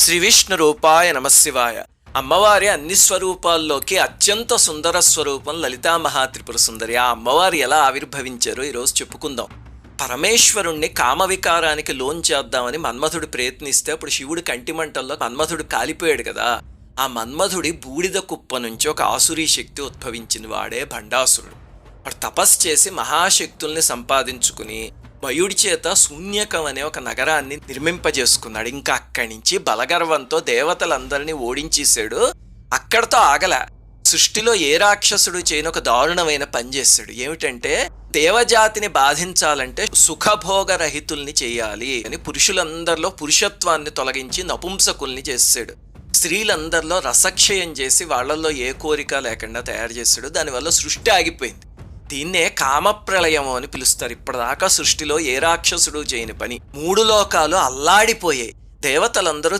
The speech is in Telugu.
శ్రీ విష్ణు రూపాయ నమశివాయ. అమ్మవారి అన్ని స్వరూపాల్లోకి అత్యంత సుందర స్వరూపం లలితా మహాత్రిపుర సుందరి. ఆ అమ్మవారు ఎలా ఆవిర్భవించారో ఈరోజు చెప్పుకుందాం. పరమేశ్వరుణ్ణి కామవికారానికి లోన్ చేద్దామని మన్మధుడు ప్రయత్నిస్తే అప్పుడు శివుడి కంటిమంటల్లో మన్మధుడు కాలిపోయాడు కదా. ఆ మన్మధుడి బూడిద కుప్ప నుంచి ఒక ఆసురీ శక్తి ఉద్భవించిన వాడే భండాసురుడు. వాడు తపస్సు చేసి మహాశక్తుల్ని సంపాదించుకుని మయుడి చేత శూన్యకం అనే ఒక నగరాన్ని నిర్మింపజేసుకున్నాడు. ఇంకా అక్కడి నుంచి బలగర్వంతో దేవతలందరినీ ఓడించేశాడు. అక్కడతో ఆగల. సృష్టిలో ఏ రాక్షసుడు చేయని ఒక దారుణమైన పని చేశాడు. ఏమిటంటే దేవజాతిని బాధించాలంటే సుఖభోగరహితుల్ని చేయాలి అని పురుషులందరిలో పురుషత్వాన్ని తొలగించి నపుంసకుల్ని చేశాడు. స్త్రీలందరిలో రసక్షయం చేసి వాళ్లలో ఏ కోరిక లేకుండా తయారు చేశాడు. దానివల్ల సృష్టి ఆగిపోయింది. దీన్నే కామప్రళయం అని పిలుస్తారు. ఇప్పటిదాకా సృష్టిలో ఏ రాక్షసుడు చేయని పని. 3 లోకాలు అల్లాడిపోయాయి. దేవతలందరూ